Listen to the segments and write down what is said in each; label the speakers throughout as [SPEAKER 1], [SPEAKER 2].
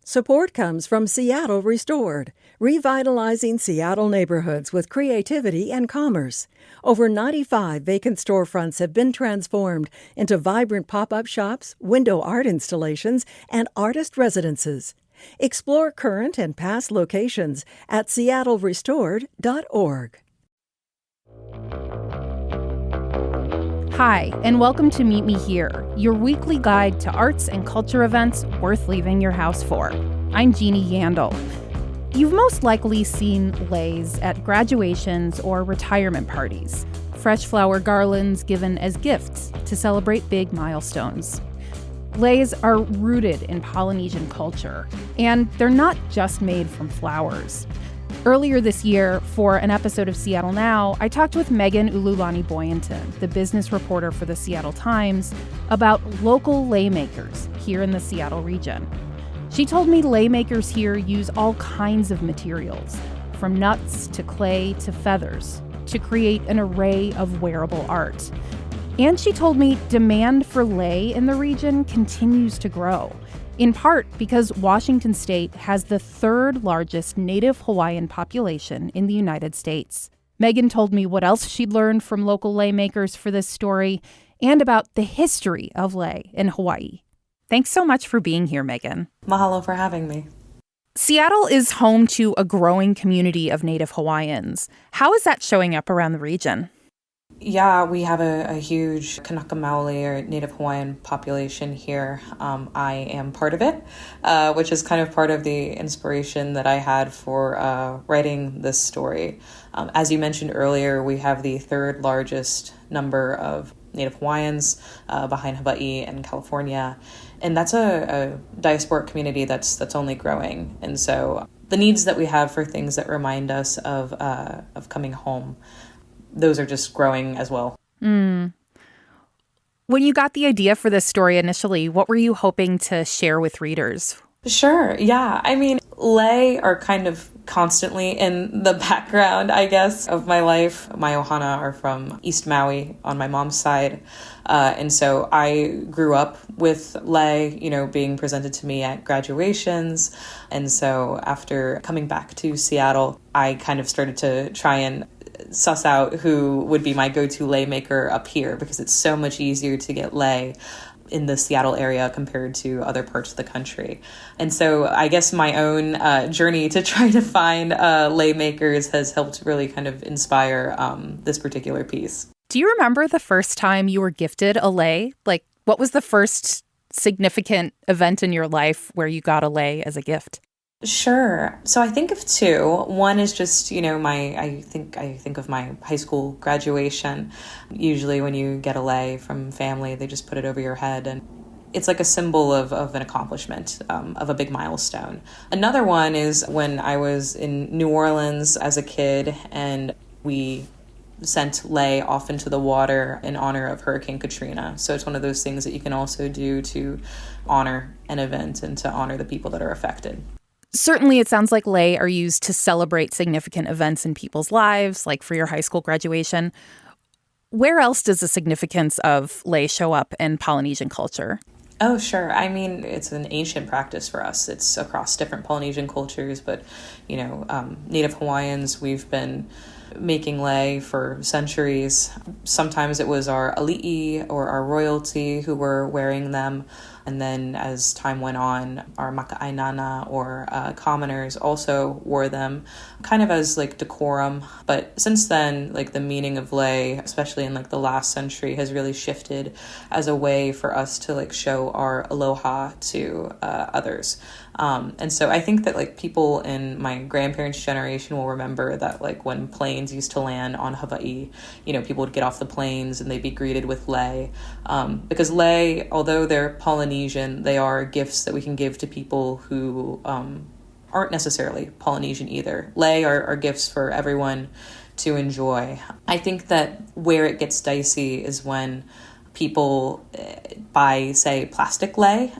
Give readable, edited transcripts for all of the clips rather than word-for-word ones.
[SPEAKER 1] Support comes from Seattle Restored, revitalizing Seattle neighborhoods with creativity and commerce. Over 95 vacant storefronts have been transformed into vibrant pop-up shops, window art installations, and artist residences. Explore current and past locations at seattlerestored.org.
[SPEAKER 2] Hi, and welcome to Meet Me Here, your weekly guide to arts and culture events worth leaving your house for. I'm Jeannie Yandel. You've most likely seen leis at graduations or retirement parties, fresh flower garlands given as gifts to celebrate big milestones. Leis are rooted in Polynesian culture, and they're not just made from flowers. Earlier this year, for an episode of Seattle Now, I talked with Megan Ululani Boyenton, the business reporter for the Seattle Times, about local lei makers here in the Seattle region. She told me lei makers here use all kinds of materials, from nuts to clay to feathers, to create an array of wearable art. And she told me demand for lei in the region continues to grow, in part because Washington state has the third largest Native Hawaiian population in the United States. Megan told me what else she'd learned from local lei makers for this story and about the history of lei in Hawaii. Thanks so much for being here, Megan.
[SPEAKER 3] Mahalo for having me.
[SPEAKER 2] Seattle is home to a growing community of Native Hawaiians. How is that showing up around the region?
[SPEAKER 3] Yeah, we have a huge Kanaka Maoli or Native Hawaiian population here. I am part of it, which is kind of part of the inspiration that I had for writing this story. As you mentioned earlier, we have the third largest number of Native Hawaiians behind Hawaii and California. And that's a diasporic community that's only growing. And so the needs that we have for things that remind us of coming home, those are just growing as well.
[SPEAKER 2] When you got the idea for this story initially, what were you hoping to share with readers?
[SPEAKER 3] Sure. Yeah. I mean, lei are kind of constantly in the background, I guess, of my life. My ohana are from East Maui on my mom's side. And so I grew up with lei, being presented to me at graduations. And so after coming back to Seattle, I kind of started to try and suss out who would be my go-to lei maker up here, because it's so much easier to get lei in the Seattle area compared to other parts of the country. And so I guess my own journey to try to find lei makers has helped really kind of inspire this particular piece.
[SPEAKER 2] Do you remember the first time you were gifted a lei? Like, what was the first significant event in your life where you got a lei as a gift?
[SPEAKER 3] Sure. So I think of two. One is just, I think of my high school graduation. Usually when you get a lei from family, they just put it over your head, and it's like a symbol of an accomplishment, of a big milestone. Another one is when I was in New Orleans as a kid, and we sent lei off into the water in honor of Hurricane Katrina. So it's one of those things that you can also do to honor an event and to honor the people that are affected.
[SPEAKER 2] Certainly, it sounds like lei are used to celebrate significant events in people's lives, like for your high school graduation. Where else does the significance of lei show up in Polynesian culture?
[SPEAKER 3] Oh, sure. I mean, it's an ancient practice for us. It's across different Polynesian cultures, but, Native Hawaiians, we've been making lei for centuries. Sometimes it was our ali'i or our royalty who were wearing them. And then as time went on, our maka'ainana or commoners also wore them kind of as like decorum. But since then, like the meaning of lei, especially in like the last century, has really shifted as a way for us to like show our aloha to others. And so I think that like people in my grandparents' generation will remember that like when planes used to land on Hawaii, people would get off the planes and they'd be greeted with lei. Because lei, although they're Polynesian, they are gifts that we can give to people who aren't necessarily Polynesian either. Lei are gifts for everyone to enjoy. I think that where it gets dicey is when people buy, say, plastic lei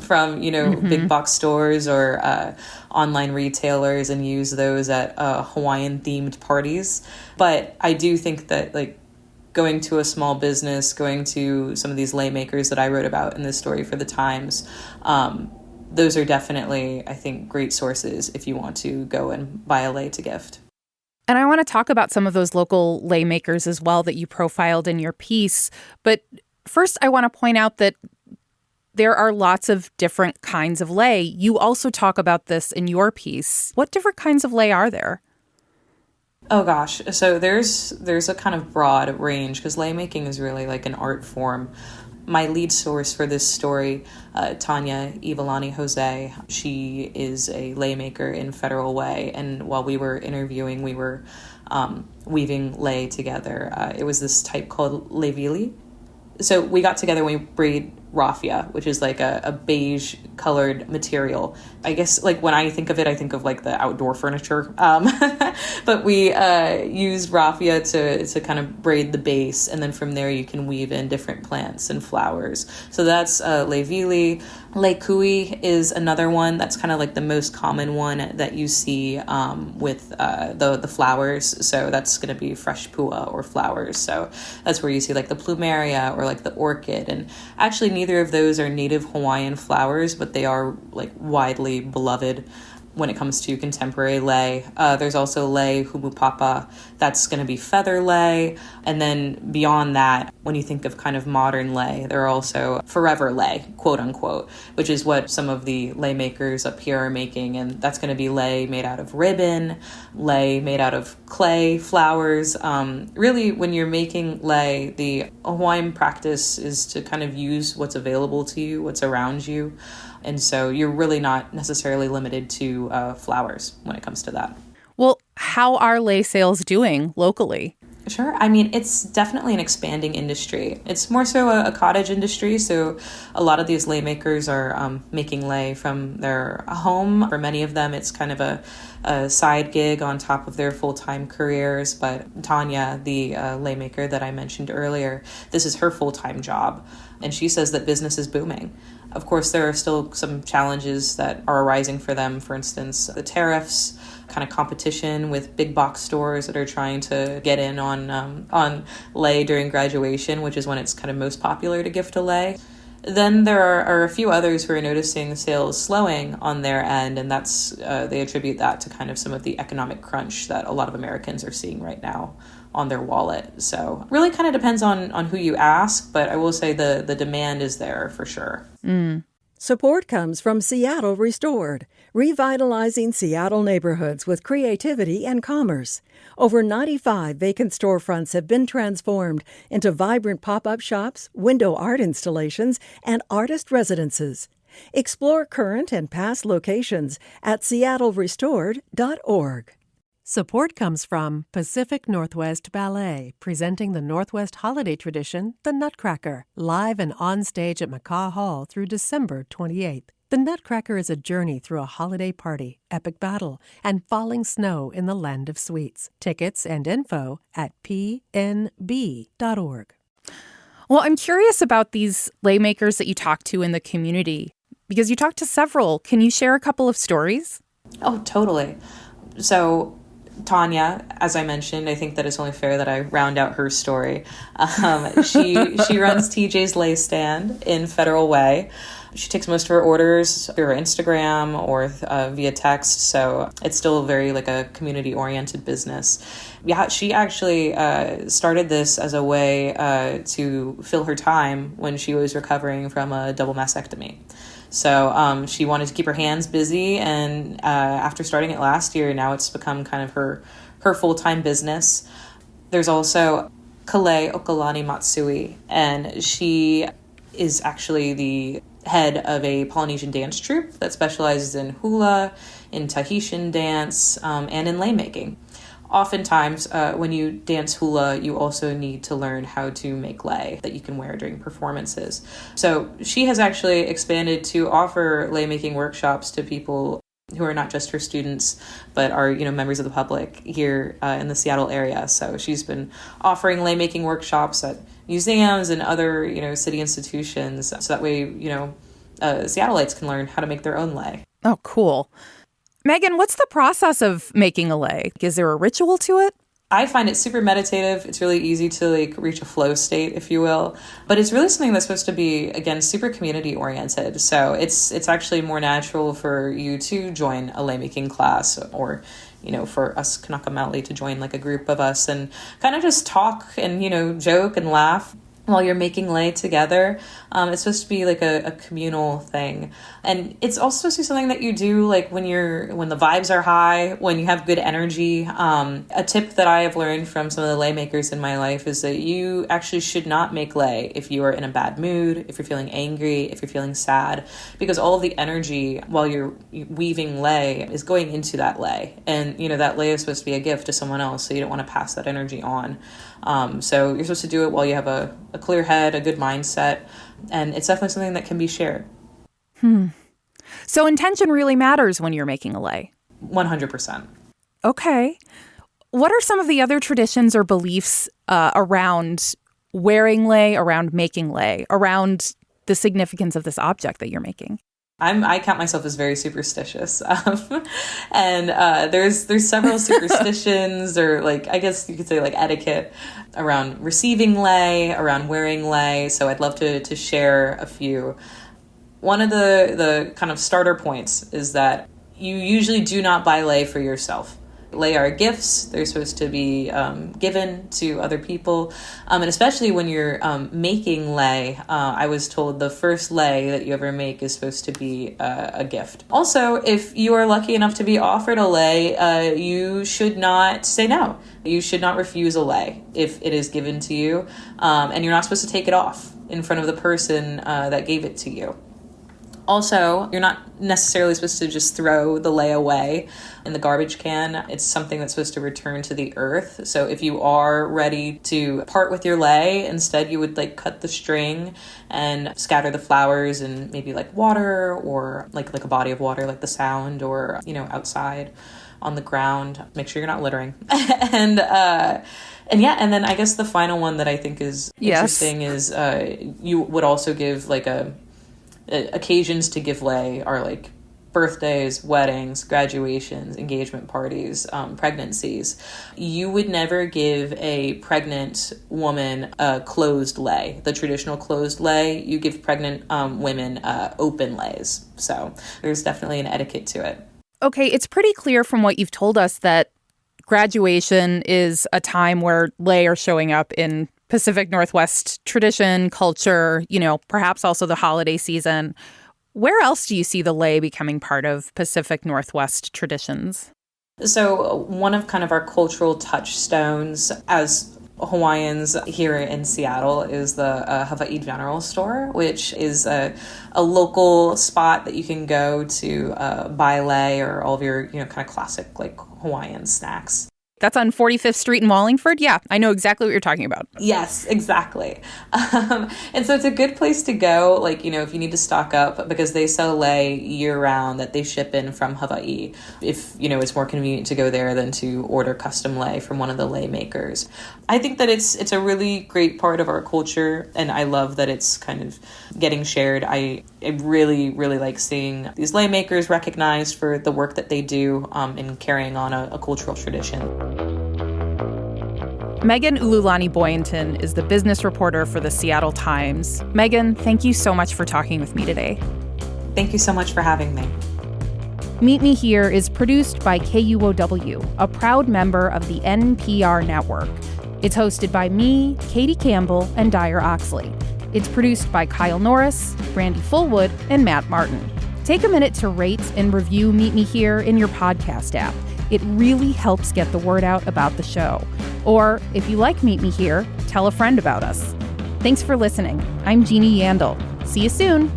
[SPEAKER 3] from, big box stores or online retailers and use those at Hawaiian-themed parties. But I do think that, like, going to a small business, going to some of these lei makers that I wrote about in this story for the Times, those are definitely, I think, great sources if you want to go and buy a lei to gift.
[SPEAKER 2] And I want to talk about some of those local lei makers as well that you profiled in your piece. But first, I want to point out that there are lots of different kinds of lei. You also talk about this in your piece. What different kinds of lei are there?
[SPEAKER 3] Oh gosh, so there's a kind of broad range because lei making is really like an art form. My lead source for this story, Tanya Ivalani Jose, she is a lei maker in Federal Way, and while we were interviewing, we were weaving lei together. It was this type called leivili. So we got together when we braid raffia, which is like a beige colored material. I guess like when I think of it, I think of like the outdoor furniture. But we used raffia to kind of braid the base, and then from there you can weave in different plants and flowers. So that's leivili. Lei kui is another one that's kind of like the most common one that you see with the flowers. So that's going to be fresh pua or flowers. So that's where you see like the plumeria or like the orchid. And actually neither of those are Native Hawaiian flowers, but they are like widely beloved when it comes to contemporary lei. There's also lei humupapa. That's going to be feather lei. And then beyond that, when you think of kind of modern lei, there are also forever lei, quote unquote, which is what some of the lei makers up here are making. And that's going to be lei made out of ribbon, lei made out of clay, flowers. Really, when you're making lei, the Hawaiian practice is to kind of use what's available to you, what's around you. And so you're really not necessarily limited to flowers when it comes to that.
[SPEAKER 2] Well, how are lei sales doing locally?
[SPEAKER 3] Sure. I mean, it's definitely an expanding industry. It's more so a cottage industry. So a lot of these lei makers are making lei from their home. For many of them, it's kind of a side gig on top of their full-time careers. But Tanya, the lei maker that I mentioned earlier, this is her full-time job. And she says that business is booming. Of course, there are still some challenges that are arising for them. For instance, the tariffs, kind of competition with big box stores that are trying to get in on lei during graduation, which is when it's kind of most popular to gift a lei. Then there are a few others who are noticing sales slowing on their end, and that's they attribute that to kind of some of the economic crunch that a lot of Americans are seeing right now on their wallet. So really kind of depends on who you ask, but I will say the demand is there for sure.
[SPEAKER 1] Support comes from Seattle Restored, revitalizing Seattle neighborhoods with creativity and commerce. Over 95 vacant storefronts have been transformed into vibrant pop-up shops, window art installations, and artist residences. Explore current and past locations at seattlerestored.org.
[SPEAKER 4] Support comes from Pacific Northwest Ballet, presenting the Northwest holiday tradition, the Nutcracker, live and on stage at McCaw Hall through December 28th. The Nutcracker is a journey through a holiday party, epic battle, and falling snow in the land of sweets. Tickets and info at pnb.org.
[SPEAKER 2] Well, I'm curious about these lei makers that you talk to in the community, because you talked to several. Can you share a couple of stories?
[SPEAKER 3] Oh, totally. So Tanya, as I mentioned, I think that it's only fair that I round out her story. She runs TJ's Lei Stand in Federal Way. She takes most of her orders through her Instagram or via text, so it's still very like a community-oriented business. Yeah, she actually started this as a way to fill her time when she was recovering from a double mastectomy. So she wanted to keep her hands busy, and after starting it last year, now it's become kind of her full-time business. There's also Kale Okalani Matsui, and she is actually the head of a Polynesian dance troupe that specializes in hula, in Tahitian dance, and in lei making. Oftentimes, when you dance hula, you also need to learn how to make lei that you can wear during performances. So she has actually expanded to offer lei making workshops to people who are not just her students, but are members of the public here in the Seattle area. So she's been offering lei making workshops at museums and other city institutions, so that way Seattleites can learn how to make their own lei.
[SPEAKER 2] Oh, cool. Megan, what's the process of making a lei? Is there a ritual to it?
[SPEAKER 3] I find it super meditative. It's really easy to like reach a flow state, if you will. But it's really something that's supposed to be, again, super community oriented. So it's actually more natural for you to join a lei making class, or, you know, for us Kanaka Maoli to join like a group of us and kind of just talk and, you know, joke and laugh while you're making lei together. It's supposed to be like a communal thing. And it's also supposed to be something that you do like when the vibes are high, when you have good energy. A tip that I have learned from some of the lei makers in my life is that you actually should not make lei if you are in a bad mood, if you're feeling angry, if you're feeling sad, because all of the energy while you're weaving lei is going into that lei. And, you know, that lei is supposed to be a gift to someone else, so you don't want to pass that energy on. So you're supposed to do it while you have a clear head, a good mindset, and it's definitely something that can be shared.
[SPEAKER 2] So intention really matters when you're making a lei.
[SPEAKER 3] 100%.
[SPEAKER 2] Okay. What are some of the other traditions or beliefs around wearing lei, around making lei, around the significance of this object that you're making?
[SPEAKER 3] I count myself as very superstitious, and there's several superstitions, or like I guess you could say like etiquette around receiving lei, around wearing lei. So I'd love to share a few. One of the kind of starter points is that you usually do not buy lei for yourself. Lei are gifts. They're supposed to be given to other people. And especially when you're making lei, I was told the first lei that you ever make is supposed to be a gift. Also, if you are lucky enough to be offered a lei, you should not say no. You should not refuse a lei if it is given to you. And you're not supposed to take it off in front of the person that gave it to you. Also, you're not necessarily supposed to just throw the lei away in the garbage can. It's something that's supposed to return to the earth. So if you are ready to part with your lei, instead you would like cut the string and scatter the flowers in maybe like water, or like a body of water, like the Sound, or, you know, outside on the ground. Make sure you're not littering. And then I guess the final one that I think is interesting is you would also give like occasions to give lei are like birthdays, weddings, graduations, engagement parties, pregnancies. You would never give a pregnant woman a closed lei, the traditional closed lei. You give pregnant women open leis. So there's definitely an etiquette to it.
[SPEAKER 2] Okay, it's pretty clear from what you've told us that graduation is a time where lei are showing up in Pacific Northwest tradition, culture, you know, perhaps also the holiday season. Where else do you see the lei becoming part of Pacific Northwest traditions?
[SPEAKER 3] So one of kind of our cultural touchstones as Hawaiians here in Seattle is the Hawaii General Store, which is a local spot that you can go to buy lei or all of your, you know, kind of classic like Hawaiian snacks.
[SPEAKER 2] That's on 45th Street in Wallingford? Yeah, I know exactly what you're talking about.
[SPEAKER 3] Yes, exactly. And so it's a good place to go, like, you know, if you need to stock up, because they sell lei year-round that they ship in from Hawaii. If, you know, it's more convenient to go there than to order custom lei from one of the lei makers. I think that it's a really great part of our culture, and I love that it's kind of getting shared. I really, really like seeing these lei makers recognized for the work that they do in carrying on a cultural tradition.
[SPEAKER 2] Megan Ululani Boynton is the business reporter for the Seattle Times. Megan, thank you so much for talking with me today.
[SPEAKER 3] Thank you so much for having me.
[SPEAKER 2] Meet Me Here is produced by KUOW, a proud member of the NPR network. It's hosted by me, Katie Campbell, and Dyer Oxley. It's produced by Kyle Norris, Brandy Fullwood, and Matt Martin. Take a minute to rate and review Meet Me Here in your podcast app. It really helps get the word out about the show. Or, if you like Meet Me Here, tell a friend about us. Thanks for listening. I'm Jeannie Yandel. See you soon.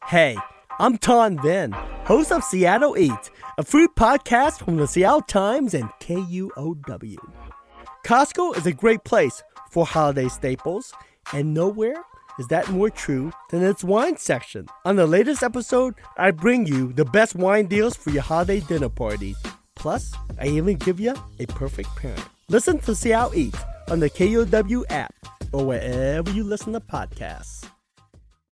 [SPEAKER 5] Hey, I'm Ton Vin, host of Seattle Eats, a food podcast from the Seattle Times and KUOW. Costco is a great place for holiday staples, and nowhere is that more true than its wine section. On the latest episode, I bring you the best wine deals for your holiday dinner parties. Plus, I even give you a perfect pairing. Listen to Seattle Eats on the KUOW app or wherever you listen to podcasts.